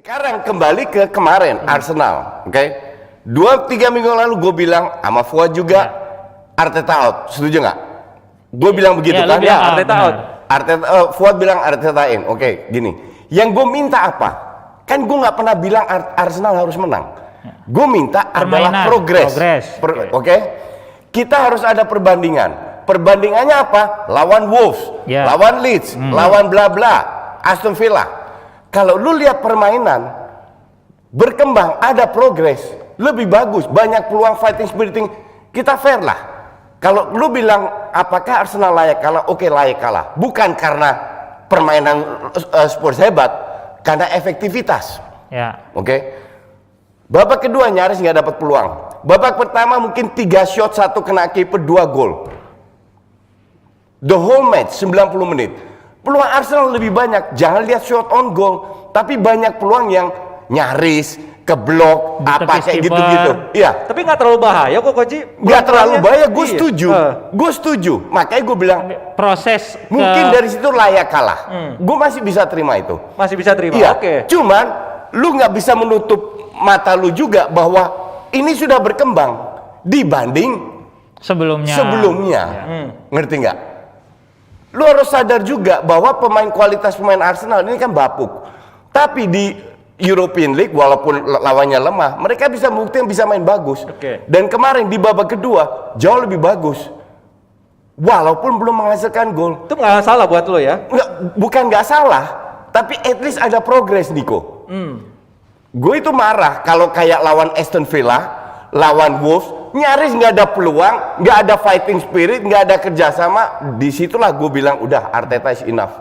Sekarang kembali ke kemarin Arsenal, oke? 2-3 minggu lalu gue bilang sama Fuad juga Arteta out, setuju nggak? Gue bilang begitu kan? Ya, Arteta out. Fuad bilang Arteta in, oke, gini. Yang gue minta apa? Kan gue nggak pernah bilang Arsenal harus menang. Gue minta adalah progres. Oke? Kita harus ada perbandingan. Perbandingannya apa? Lawan Wolves, lawan Leeds, lawan bla bla, Aston Villa. Kalau lu lihat permainan berkembang, ada progres, lebih bagus, banyak peluang fighting spiriting, kita fair lah. Kalau lu bilang apakah Arsenal layak kalah? Oke, layak kalah. Bukan karena permainan Spurs hebat, karena efektivitas. Ya. Oke. Babak kedua nyaris nggak dapat peluang. Babak pertama mungkin 3 shot, 1 kena kiper, 2 gol. The whole match 90 menit. Peluang Arsenal lebih banyak. Jangan lihat shot on goal, tapi banyak peluang yang nyaris keblok apa kayak gitu-gitu. Iya. Tapi nggak terlalu bahaya kok, Koji. Nggak terlalu bahaya. Gue setuju. Gue setuju. Makanya gue bilang proses mungkin dari situ layak kalah. Gue masih bisa terima itu. Masih bisa terima. Iya. Oke. Cuman lu nggak bisa menutup mata lu juga bahwa ini sudah berkembang dibanding sebelumnya. Ngerti nggak? Lu harus sadar juga bahwa kualitas pemain Arsenal ini kan bapuk. Tapi di European League walaupun lawannya lemah, mereka bisa membuktikan bisa main bagus. Dan kemarin di babak kedua jauh lebih bagus. Walaupun belum menghasilkan gol. Itu nggak salah buat lo ya? Bukan nggak salah, tapi at least ada progres, Niko. Gue itu marah kalau kayak lawan Aston Villa, lawan Wolves, nyaris nggak ada peluang, nggak ada fighting spirit, nggak ada kerjasama. Disitulah gue bilang udah Arteta is enough.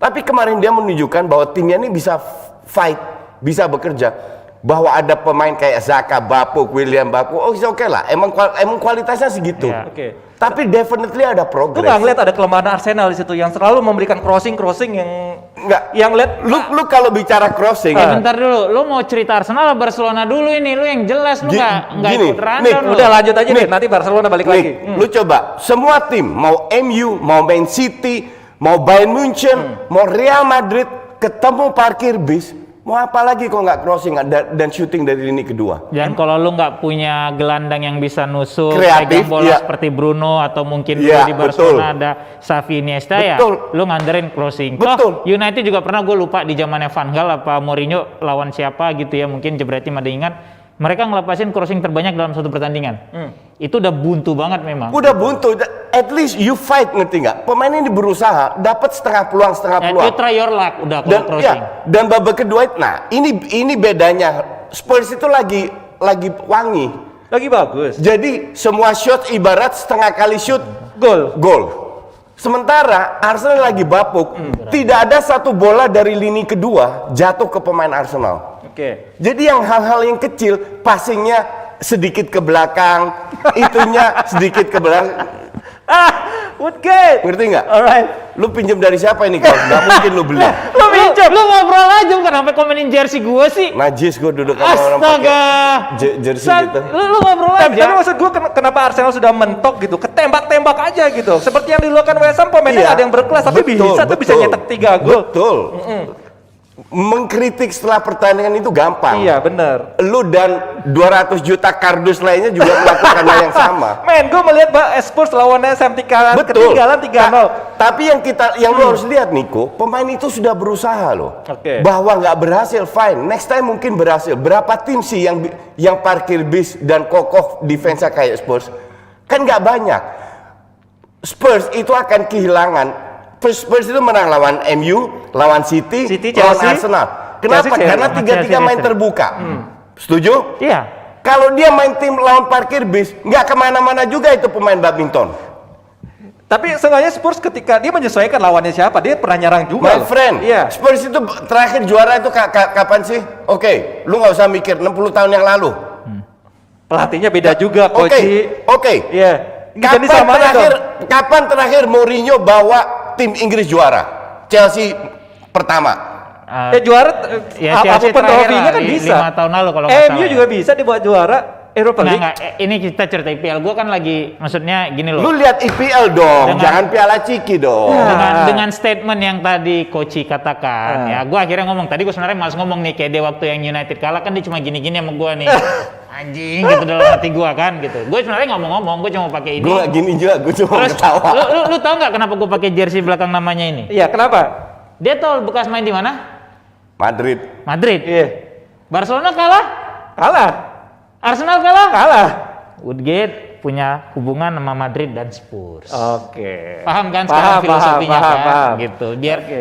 Tapi kemarin dia menunjukkan bahwa timnya ini bisa fight, bisa bekerja. Bahwa ada pemain kayak Zaka, Bapuk, William Bapuk, oke lah, emang kualitasnya segitu. Tapi definitely ada progres. Lu nggak ngeliat ada kelemahan Arsenal di situ yang selalu memberikan crossing yang nggak. Yang lihat lu kalau bicara crossing. Bentar dulu, lu mau cerita Arsenal Barcelona dulu ini, lu yang jelas lu nggak ikut rundown. Udah lanjut aja nih, nanti Barcelona balik lagi. Lu coba semua tim, mau MU, mau Man City, mau Bayern Munchen, mau Real Madrid, ketemu parkir bis. Mau apa lagi kok nggak crossing dan shooting dari lini kedua? Dan kalau lu nggak punya gelandang yang bisa nusuk, kreatif, pegang bola seperti Bruno atau mungkin dulu di Barcelona ada Xavi, Iniesta, ya lu nganderin crossing. Toh United juga pernah, gue lupa di zamannya Van Gaal apa Mourinho lawan siapa gitu ya, mungkin Jebretim ada ingat, mereka ngelepasin crossing terbanyak dalam satu pertandingan. Itu udah buntu banget memang. Udah buntu. At least you fight, ngerti nggak? Pemain ini berusaha, dapat setengah peluang. You try your luck udah kalau crossing. Dan babak kedua, nah ini bedanya. Spurs itu lagi wangi, lagi bagus. Jadi semua shot ibarat setengah kali shoot gol. Sementara Arsenal lagi bapuk. Tidak ada satu bola dari lini kedua jatuh ke pemain Arsenal. Jadi yang hal-hal yang kecil, passingnya sedikit ke belakang, itunya sedikit ke belakang. Woodgate. Ngerti nggak? Alright. Lu pinjam dari siapa ini? Kalau nggak mungkin lu beli. Lu pinjam? Lu ngobrol aja, bukan sampai komenin jersey gue sih. Najis gue duduk sama orang pakai jersey gitu. Lu ngobrol aja. Tapi maksud gue kenapa Arsenal sudah mentok gitu, ketembak-tembak aja gitu. Seperti yang dilakukan West Ham, pemainnya ada yang berkelas tapi bisa nyetak 3 gol. Betul. Mengkritik setelah pertandingan itu gampang. Iya, benar. Lu dan 200 juta kardus lainnya juga melakukan hal yang sama. Men, gue melihat Spurs lawannya ketinggalan 3-0. Tapi yang lu harus lihat, Niko, pemain itu sudah berusaha loh. Bahwa nggak berhasil, fine. Next time mungkin berhasil. Berapa tim sih yang parkir bis dan kokoh defense kayak Spurs? Kan nggak banyak. Spurs itu akan kehilangan. Spurs itu menang lawan MU, lawan City, lawan Chelsea, Arsenal. Kenapa? Karena tiga-tiga main terbuka. Setuju? Iya. Kalau dia main tim lawan parkir bis, nggak kemana-mana juga itu pemain badminton. Tapi seenggaknya Spurs ketika dia menyesuaikan lawannya siapa, dia pernah nyerang juga. My friend, Spurs itu terakhir juara itu kapan sih? Oke, lu nggak usah mikir 60 tahun yang lalu. Pelatihnya beda juga, Koji. Oke. Iya. Kapan terakhir Mourinho bawa tim Inggris juara? Chelsea pertama. Juara apapun trofinya kan bisa. 5 tahun lalu kalau MU juga bisa dibuat juara. Europa League. Enggak, ini kita cerita IPL. Gue kan lagi, maksudnya gini loh. Lu lihat IPL dong, jangan Piala Ciki dong. Dengan statement yang tadi Koci katakan, ya gue akhirnya ngomong. Tadi gue sebenarnya malas ngomong nih, kayak dia waktu yang United kalah kan dia cuma gini-gini sama gue nih. Anjing gitu dalam hati gue kan gitu. Gue sebenarnya ngomong-ngomong, gue cuma pakai ini. Gue gak gini juga, gue cuma Terus, ketawa. Lu tau nggak kenapa gue pakai jersey belakang namanya ini? Iya, kenapa? Dia tahu bekas main di mana? Madrid. Iya. Barcelona kalah? Kalah. Arsenal kalah? Kalah. Woodgate punya hubungan sama Madrid dan Spurs. Oke. Paham kan sekarang filosofinya kan? paham. Gitu.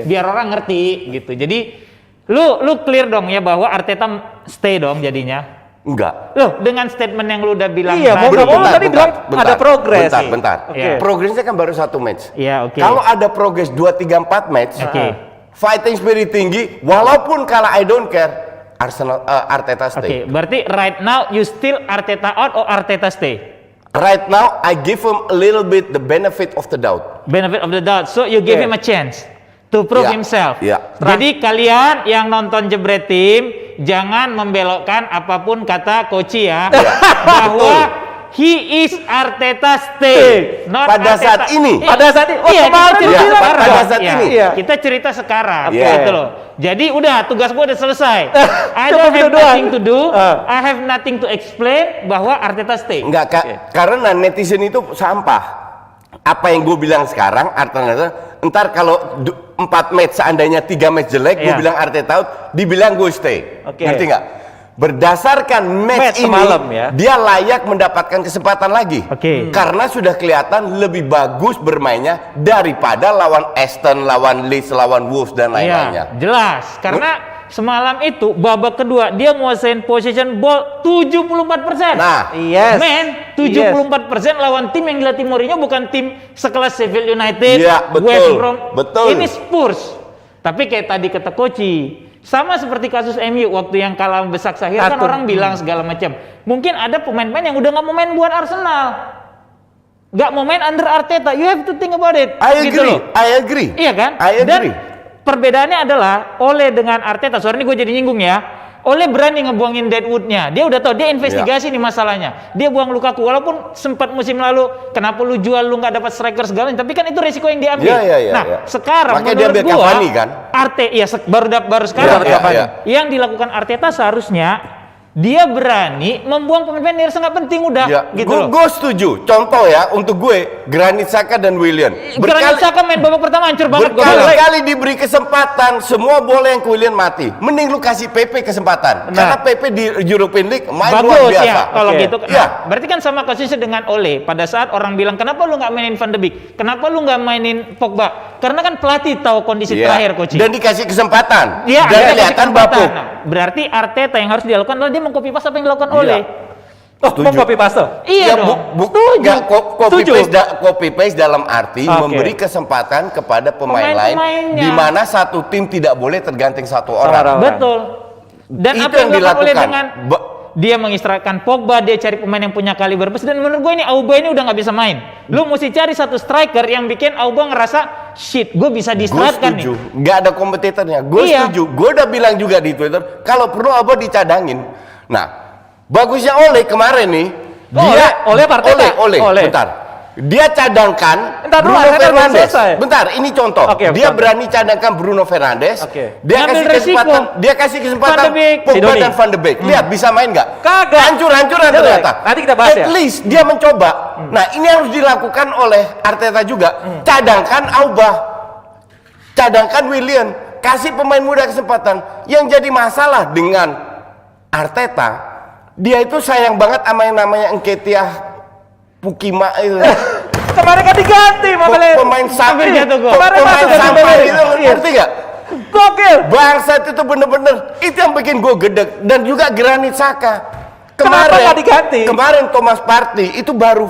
Biar orang ngerti gitu. Jadi lu clear dong ya bahwa Arteta stay dong jadinya. Enggak. Loh, dengan statement yang lu udah bilang Iya, mau nggak mau tadi bilang ada progres. Bentar. Oke. Progresnya kan baru 1 match. Iya, oke. Kalau ada progres 2, 3, 4 match, Oke. fighting spirit tinggi, walaupun kalah I don't care, Arteta Oke, stay. berarti right now you still Arteta out or Arteta stay? Right now, I give him a little bit the benefit of the doubt. Benefit of the doubt. So you give him a chance to prove Yeah. himself. Yeah. Jadi kalian yang nonton Jebret Tim jangan membelokkan apapun kata Koci ya, bahwa he is Arteta stay. Not Pada Arteta. saat ini. Pada saat ini. Oh, Iya, kemarin kita lu cerita bilang. sekarang. Pada saat Iya, ini. Iya. Kita cerita sekarang, Oke. gitu loh. Jadi udah tugas gue udah selesai. I Cuma don't have itu doang. nothing to do. I have nothing to explain bahwa Arteta stay. Enggak, Kak. Karena netizen itu sampah. Apa yang gue bilang sekarang, Arteta, ntar kalau 4 match, seandainya 3 match jelek, gue Iya. bilang Arteta out, dibilang gue stay. Oke. Ngerti nggak? Berdasarkan match ini, semalam ya. dia layak mendapatkan kesempatan lagi. Oke. Karena sudah kelihatan lebih bagus bermainnya daripada lawan Aston, lawan Leeds, lawan Wolves, dan lain-lainnya. Iya, jelas. Karena semalam itu babak kedua dia nguasain possession ball 74%. Nah, Yes. Men, 74% lawan tim yang dilatih Mourinho bukan tim sekelas Sheffield United, Iya, betul, West Brom. betul. Ini Spurs. Tapi kayak tadi kata Koci, sama seperti kasus MU waktu yang kalah besak Sahir kan Satu. orang bilang segala macam. Mungkin ada pemain-pemain yang udah nggak mau main buat Arsenal. Nggak mau main under Arteta. You have to think about it. I Gitu agree, loh. I agree. Iya kan? I Dan agree. perbedaannya adalah Ole dengan Arteta. Sorry ini gue jadi nyinggung ya. Ole berani ngebuangin Deadwood-nya. Dia udah tahu, dia investigasi nih masalahnya. Dia buang Lukaku. Walaupun sempat musim lalu, kenapa lu jual, lu nggak dapat striker segala, tapi kan itu resiko yang diambil. Iya, Nah, iya. sekarang Makanya dia menurut ambil gua, Cavani kan? baru sekarang. Iya, iya. Yang dilakukan Arteta seharusnya dia berani membuang pemain-pemain yang sangat penting udah Ya, gitu loh. gue setuju. Contoh ya, untuk gue, Granit Xhaka dan Willian. Granit Xhaka main babak pertama hancur banget gua bilang. Berkali-kali diberi kesempatan, semua bola yang ke Willian mati. Mending lu kasih PP kesempatan. Karena PP di European League main luar Bagus biasa. ya kalau Oke. gitu. Iya. Nah, berarti kan sama kasusnya dengan Ole. Pada saat orang bilang kenapa lu nggak mainin Van de Beek, kenapa lu nggak mainin Pogba? Karena kan pelatih tahu kondisi Iya. terakhir Coach. Dan dikasih kesempatan. Iya, Dan ada kelihatan kesempatan. bapuk. Nah, berarti Arteta yang harus dilakukan adalah dia mengcopy paste apa yang dilakukan Iya. Ole. Oh, Setuju. mau copy paste. Iya Ya, dong. nggak, copy Setuju. paste dalam arti Oke. memberi kesempatan kepada pemain lain Pemain-pemainnya. di mana satu tim tidak boleh tergantung satu orang. Betul. Dan Itu apa yang yang dilakukan Ole dilakukan. dengan dia mengistirahatkan Pogba, dia cari pemain yang punya kaliber besar, dan menurut gue ini Auba ini udah nggak bisa main. Lu mesti cari satu striker yang bikin Auba ngerasa shit, gue bisa Gue diistirahatkan nih. setuju, nggak ada kompetitornya. Gue Iya. setuju. Gue udah bilang juga di Twitter, kalau perlu Abah dicadangin. Nah, bagusnya Ole kemarin nih, Ole apa Arteta? Ole, Ole. bentar. Dia cadangkan Bentar dulu, Bruno Arteta belum Fernandes. selesai. Bentar, ini contoh. Oke, Dia bentar. berani cadangkan Bruno Fernandes. Oke. Dia Ngambil kasih resiko. kesempatan, dia kasih kesempatan Van de Beek, Pogba Sidoni. dan Van de Beek. Lihat bisa main nggak? Kagak. Hancur-hancuran Jelek. ternyata. Nanti kita bahas At ya. least dia mencoba. Nah, ini harus dilakukan oleh Arteta juga. Cadangkan Aubah. Cadangkan Willian. Kasih pemain muda kesempatan. Yang jadi masalah dengan Arteta, dia itu sayang banget sama yang namanya Nketiah Pukima itu. Kemarin kan diganti, Mabele. Pemain sampah Hampir jatuh gua. Kemarin Pemain masuk ganti sampah Mabele. itu, Iya. ngerti gak? Gokil. Bangsat itu bener-bener, itu yang bikin gue gedek. Dan juga Granit Xhaka. Kenapa nggak diganti? Kemarin Thomas Partey itu baru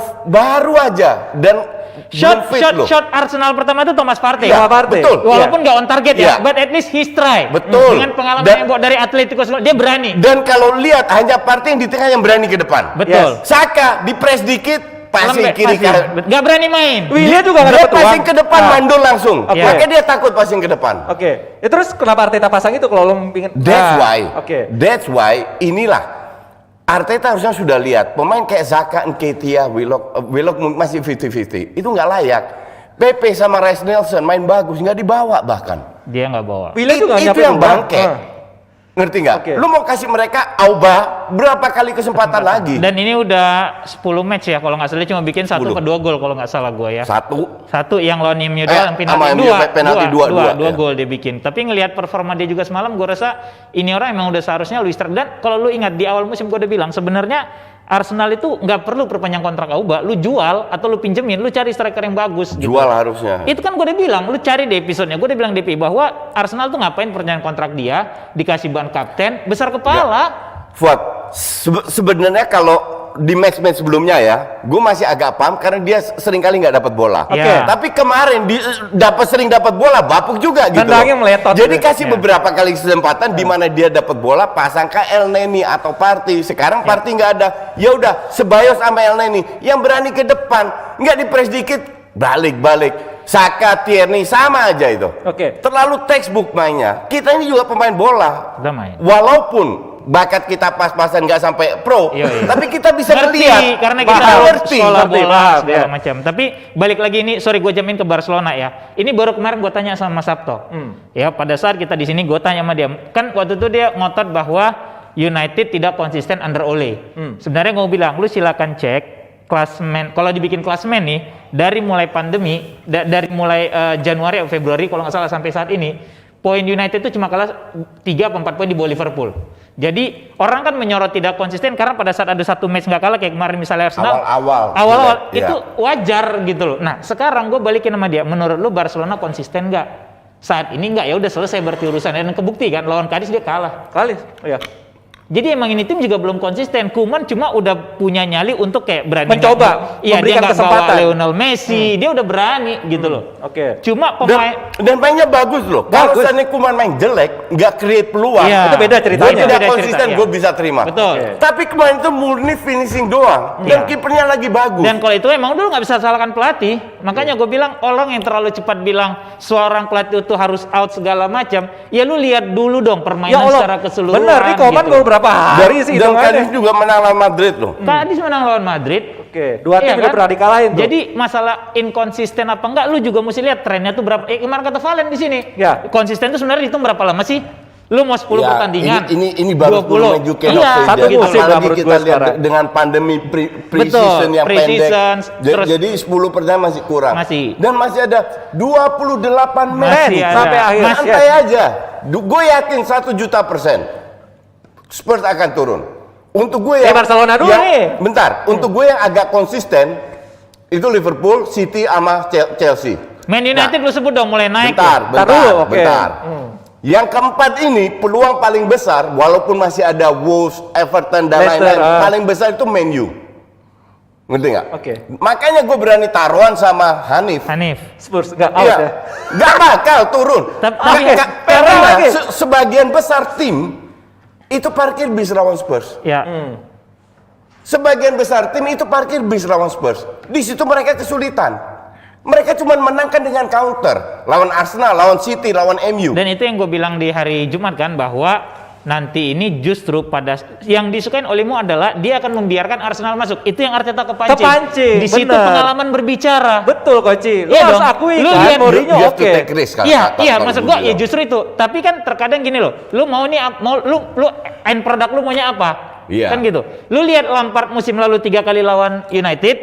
aja dan belum fit loh. Shot Arsenal pertama itu Thomas Partey. Iya, Thomas Partey. betul. Walaupun nggak on target Iya. ya, but at least he's try. Betul. Dengan pengalaman Dan- yang buat dari Atletico, dia berani. Dan kalau lihat hanya Partey yang di tengah yang berani ke depan. Betul. Saka di press dikit, passing Lembek, kiri passing. kanan. Nggak berani main. Dia juga nggak Dia dapat passing uang. ke depan, Nah. mandul langsung. Oke. Makanya dia takut passing ke depan. Oke. Ya, terus kenapa Arteta pasang itu kalau lo pingin? That's Nah, why. Oke. That's why inilah Arteta harusnya sudah lihat pemain kayak Xhaka, Nketiah, Willock masih 50-50. Itu nggak layak. Pepe sama Reiss Nelson main bagus, nggak dibawa bahkan. Dia nggak bawa. Itu yang bangke. Ngerti nggak? Okay. Lu mau kasih mereka Auba berapa kali kesempatan lagi? Dan ini udah 10 match ya kalau nggak salah, cuma bikin 1 ke 2 gol kalau nggak salah gue ya. Satu yang lawan MU doang, penalti dua gol dia bikin. Tapi ngelihat performa dia juga semalam, gue rasa ini orang emang udah seharusnya Luis dan kalau lu ingat di awal musim gue udah bilang sebenarnya Arsenal itu nggak perlu perpanjang kontrak Auba, lu jual atau lu pinjemin, lu cari striker yang bagus. Jual gitu. Harusnya. Itu kan gue udah bilang, lu cari di episodenya, gue udah bilang DPI bahwa Arsenal tuh ngapain perpanjangan kontrak dia, dikasih ban kapten, besar kepala. Fuad, sebenarnya kalau di match-match sebelumnya ya, gue masih agak paham karena dia sering kali nggak dapat bola. Tapi kemarin sering dapat bola, bapuk juga gitu. Jadi kasih beberapa kali kesempatan di mana dia dapat bola, pasangkan El Neni atau Partey. Sekarang Partey nggak ada, ya udah Ceballos sama El Neni yang berani ke depan, nggak dipres dikit, balik. Saka, Tierney sama aja itu. Terlalu textbook mainnya. Kita ini juga pemain bola. Walaupun bakat kita pas-pasan nggak sampai pro, tapi kita bisa ngelihat karena kita ngerti bola segala macam. Tapi balik lagi ini, sorry gue jamin ke Barcelona ya. Ini baru kemarin gue tanya sama Mas Sabto. Ya pada saat kita di sini gue tanya sama dia, kan waktu itu dia ngotot bahwa United tidak konsisten under Ole. Sebenarnya gue bilang, lu silakan cek klasmen. Kalau dibikin klasmen nih, dari mulai pandemi, dari mulai Januari atau Februari kalau nggak salah sampai saat ini, poin United itu cuma kalah 3 atau 4 poin di bawah Liverpool. Jadi orang kan menyorot tidak konsisten karena pada saat ada satu match nggak kalah kayak kemarin misalnya Arsenal awal-awal itu wajar gitu loh. Nah sekarang gue balikin sama dia, menurut lu Barcelona konsisten nggak? Saat ini nggak, ya udah selesai berarti urusan, dan kebukti kan lawan Cadiz dia kalah. Jadi emang ini tim juga belum konsisten. Koeman cuma udah punya nyali untuk kayak berani mencoba, memberikan kesempatan. Lionel Messi, dia udah berani gitu loh. Cuma pemain dan mainnya bagus loh. Kalau misalnya Koeman main jelek, nggak create peluang, itu beda ceritanya. Gue tidak konsisten, gue bisa terima. Betul. Tapi kemarin itu murni finishing doang, dan kipernya lagi bagus. Dan kalau itu emang dulu nggak bisa salahkan pelatih. Makanya gue bilang orang yang terlalu cepat bilang seorang pelatih itu harus out segala macam. Ya lu lihat dulu dong permainan secara keseluruhan. Bener, nih Koeman baru berapa hari sih? Dan Cadiz juga menang lawan Madrid loh. Cadiz menang lawan Madrid. 2 tim udah pernah dikalahin tuh. Jadi masalah inkonsisten apa enggak, lu juga mesti lihat trennya tuh berapa. Kemarin kata Valen di sini. Konsisten tuh sebenarnya dihitung berapa lama sih? Lu mau 10 pertandingan. Ini baru 20 menunjukkan satu musim apalagi kita lihat dengan pandemi pre-season yang pendek. Jadi 10 pertandingan masih kurang. Dan masih ada 28 match sampai akhir. Santai aja. Gue yakin 1.000.000% Spurs akan turun. Untuk gue yang Barcelona dulu nih. Bentar, untuk gue yang agak konsisten itu Liverpool, City sama Chelsea. Man United lu sebut dong mulai naik. Bentar. Yang keempat ini peluang paling besar, walaupun masih ada Wolves, Everton dan lain-lain, paling besar itu Man U. Ngerti nggak? Makanya gue berani taruhan sama Hanif. Spurs nggak out ya? Nggak bakal turun. Karena sebagian besar tim itu parkir bis lawan Spurs. Sebagian besar tim itu parkir bis lawan Spurs. Di situ mereka kesulitan. Mereka cuma menangkan dengan counter. Lawan Arsenal, lawan City, lawan MU. Dan itu yang gue bilang di hari Jumat kan, bahwa nanti ini justru pada yang disukain olehmu adalah dia akan membiarkan Arsenal masuk. Itu yang Arteta kepancing. Di situ pengalaman berbicara. Betul Koci. Lu harus akui kan Mourinho Iya, maksud gua ya justru itu. Tapi kan terkadang gini loh. Lu mau nih lu end produk lu maunya apa? Kan gitu. Lu lihat Lampard musim lalu 3 kali lawan United,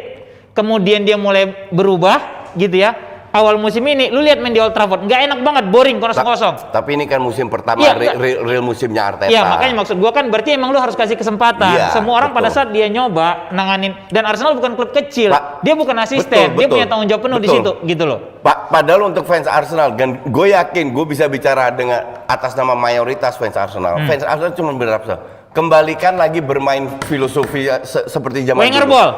kemudian dia mulai berubah gitu ya. Awal musim ini, lu lihat main di Old Trafford, nggak enak banget, boring, kosong-kosong. Tapi ini kan musim pertama, real musimnya Arteta. Iya, makanya maksud gua kan berarti emang lu harus kasih kesempatan. Semua orang pada saat dia nyoba nanganin, dan Arsenal bukan klub kecil, dia bukan asisten, dia punya tanggung jawab penuh di situ, gitu loh. Padahal untuk fans Arsenal, dan gue yakin gue bisa bicara dengan atas nama mayoritas fans Arsenal. Fans Arsenal cuma berapa? Kembalikan lagi bermain filosofi seperti zaman Wenger dulu. ball.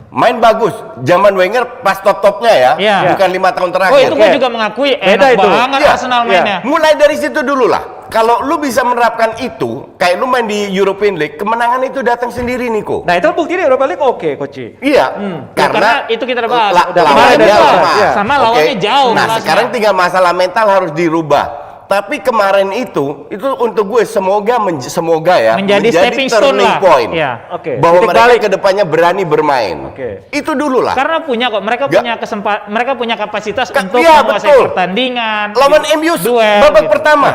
Main bagus. Zaman Wenger pas top-topnya ya, bukan 5 tahun terakhir. Itu gue juga mengakui enak banget Arsenal mainnya. Mulai dari situ dulu lah. Kalau lu bisa menerapkan itu, kayak lu main di European League, kemenangan itu datang sendiri, Niko. Nah itu bukti di Europa League Koci. Iya. Karena itu kita udah bahas. Lawannya lemah. Sama lawannya jauh. Nah sekarang tinggal masalah mental harus dirubah. Tapi kemarin itu untuk gue semoga ya menjadi stepping stone turning lah. point. Ya. Bahwa mereka kedepannya berani bermain. Itu dulu lah. Karena mereka punya kesempatan, mereka punya kapasitas untuk iya, menguasai pertandingan. Lawan MU babak pertama.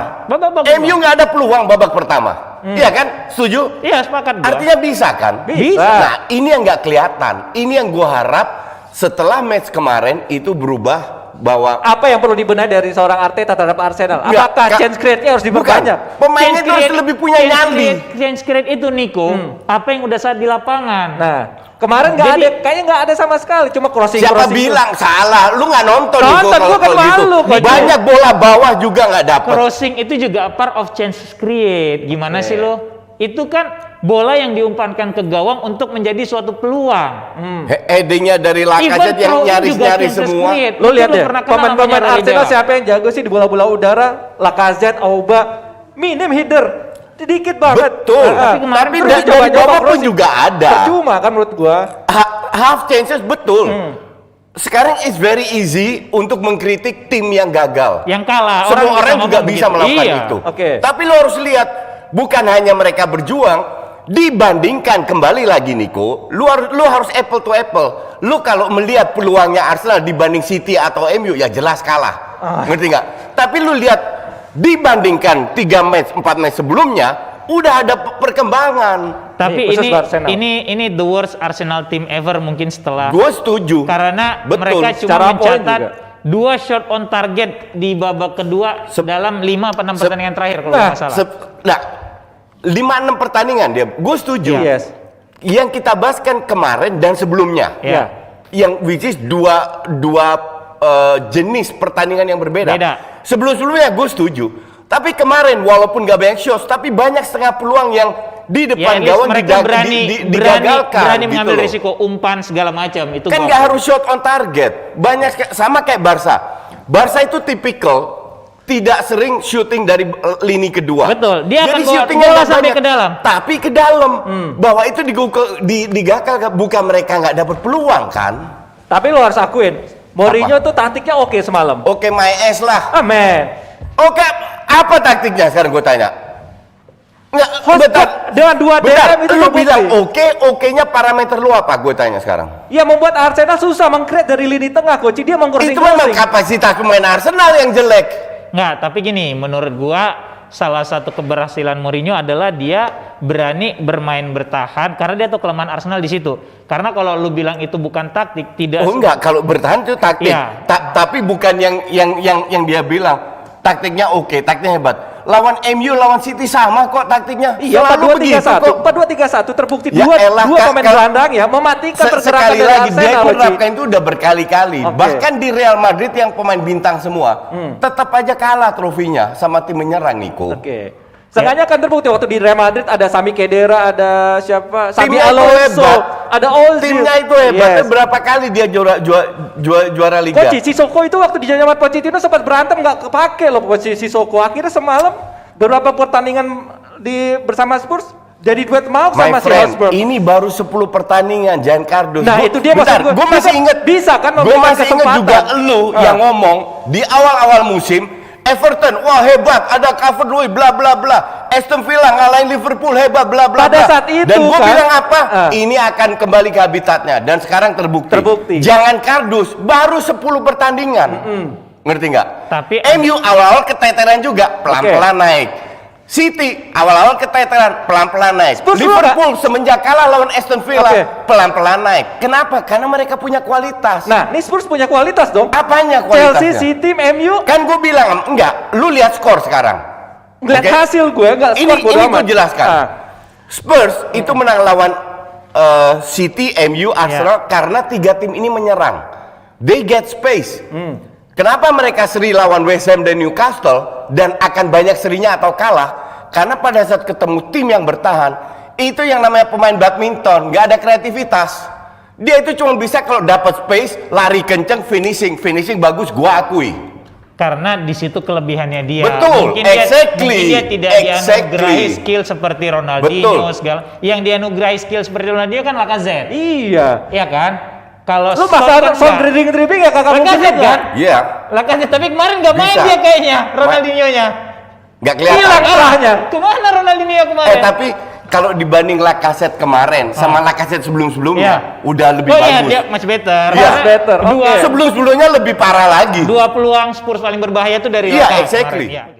MU nggak ada peluang babak pertama. Iya kan? Setuju? Iya, sepakat gua. Artinya bisa kan? Bisa. Nah, ini yang nggak kelihatan. Ini yang gua harap setelah match kemarin itu berubah. Bahwa apa yang perlu dibenahi dari seorang Arteta terhadap Arsenal? Apakah chance create-nya harus diperbanyak? Pemainnya itu harus lebih punya nyali. Chance create itu Nico, apa yang udah saat di lapangan. Nah, kemarin kayaknya nggak ada sama sekali, cuma crossing. Siapa bilang salah? Lu nggak nonton gua kan malu. Banyak bola bawah juga nggak dapat. Crossing itu juga part of chance create. Gimana sih lo? Itu kan bola yang diumpankan ke gawang untuk menjadi suatu peluang. Headingnya dari Lacazette yang nyaris-nyaris semua. Lo lihat ya, pemain-pemain Arsenal siapa yang jago sih di bola-bola udara? Lacazette, Auba, minim header. Sedikit banget. Betul. Tapi dari bawah pun juga ada. Percuma kan menurut gua. Half chances betul. Sekarang it's very easy untuk mengkritik tim yang gagal. Yang kalah. Semua orang juga bisa melakukan itu. Tapi lo harus lihat, bukan hanya mereka berjuang, dibandingkan kembali lagi Niko, lu harus apple to apple. Lu kalau melihat peluangnya Arsenal dibanding City atau MU ya jelas kalah. Ngerti nggak? Tapi lu lihat dibandingkan 4 match sebelumnya udah ada perkembangan. Tapi ini the worst Arsenal team ever mungkin setelah. Gue setuju. Karena mereka cuma mencatat 2 shot on target di babak kedua dalam 5 atau 6 pertandingan terakhir kalau nggak salah. 5-6 pertandingan dia, gue setuju. Yes. Yang kita bahas kan kemarin dan sebelumnya, yang which is dua jenis pertandingan yang berbeda. Sebelumnya gue setuju. Tapi kemarin walaupun gak banyak shots, tapi banyak setengah peluang yang di depan gawang digagalkan. Berani mengambil gitu risiko umpan segala macam itu. Kan gak harus shot on target. Banyak sama kayak Barca. Barca itu tipikal tidak sering shooting dari lini kedua. Betul. Dia jadi akan shootingnya bola sampai ke dalam. Tapi ke dalam. Bahwa itu digagal, bukan mereka nggak dapat peluang kan. Tapi lo harus akuin, Mourinho tuh taktiknya oke semalam. Oke, my ass lah. Amen. Oke, apa taktiknya sekarang gue tanya? Nggak, dengan 2 DM itu lu bilang oke-nya parameter lu apa? Gue tanya sekarang. Ya membuat Arsenal susah meng-create dari lini tengah, coach. Dia meng-crossing. Itu memang kapasitas pemain Arsenal yang jelek. Nggak, tapi gini, menurut gua salah satu keberhasilan Mourinho adalah dia berani bermain bertahan karena dia tahu kelemahan Arsenal di situ. Karena kalau lu bilang itu bukan taktik, tidak. Oh enggak, kalau bertahan itu taktik. Ya. Tapi bukan yang dia bilang taktiknya oke, taktiknya hebat. Lawan MU, lawan City sama kok taktiknya. Iya, 4-2-3-1 terbukti ya, dua pemain gelandang ya mematikan pergerakan dari Arsenal. Dia menerapkan itu udah berkali-kali. Bahkan di Real Madrid yang pemain bintang semua, tetap aja kalah trofinya sama tim menyerang, Niko. Sengaja kan terbukti waktu di Real Madrid ada Sami Khedira, ada siapa? Xabi Alonso, ada Ozil. Timnya itu hebat. Berapa kali dia juara liga. Coach Sissoko itu waktu di zaman Pochettino sempat berantem nggak kepake loh posisi Sissoko. Akhirnya semalam beberapa pertandingan bersama Spurs jadi duet mau sama si Hotspur. Ini baru 10 pertandingan Jan Cardos. Nah, itu dia maksud gue masih ingat. Bisa kan gue masih ingat juga lu yang ngomong di awal-awal musim Everton, wah hebat, ada Calvert-Lewin, bla bla bla. Aston Villa ngalahin Liverpool, hebat, bla bla bla. Pada saat itu dan gue bilang apa? Ini akan kembali ke habitatnya. Dan sekarang terbukti. Jangan kardus, baru 10 pertandingan. Ngerti nggak? Tapi MU awal-awal keteteran juga, pelan-pelan naik. City awal-awal keteteran, pelan-pelan naik. Liverpool semenjak kalah lawan Aston Villa, pelan-pelan naik. Kenapa? Karena mereka punya kualitas. Nah, ini Spurs punya kualitas dong. Apanya kualitasnya? Chelsea, City, MU. Kan gue bilang, enggak, lu lihat skor sekarang. Lihat hasil gue, enggak skor. Ini gue jelaskan. Spurs itu menang lawan City, MU, Arsenal karena 3 tim ini menyerang. They get space. Kenapa mereka seri lawan West Ham dan Newcastle dan akan banyak serinya atau kalah? Karena pada saat ketemu tim yang bertahan, itu yang namanya pemain badminton, nggak ada kreativitas. Dia itu cuma bisa kalau dapat space, lari kenceng, finishing bagus, gua akui. Karena di situ kelebihannya dia. Betul, mungkin dia tidak dianugerahi skill seperti Ronaldinho segala. Yang dianugerahi skill seperti Ronaldinho kan Lacazette. Iya kan? Kalau lu masalah soal dribbling ya kagak mungkin Lacazette kan? Iya. Lacazette, tapi kemarin nggak main Bisa. dia kayaknya, Ronaldinho-nya. Nggak kelihatan. Hilang cerahnya. Kemana Ronaldinho kemarin? Tapi kalau dibanding Lacazette kemarin sama Lacazette sebelum-sebelumnya udah lebih bagus. Dia much better. Iya. Much better. Dua, Oke. Sebelum-sebelumnya lebih parah lagi. dua peluang Spurs paling berbahaya tuh dari Iya, Lacazette exactly. kemarin. Iya.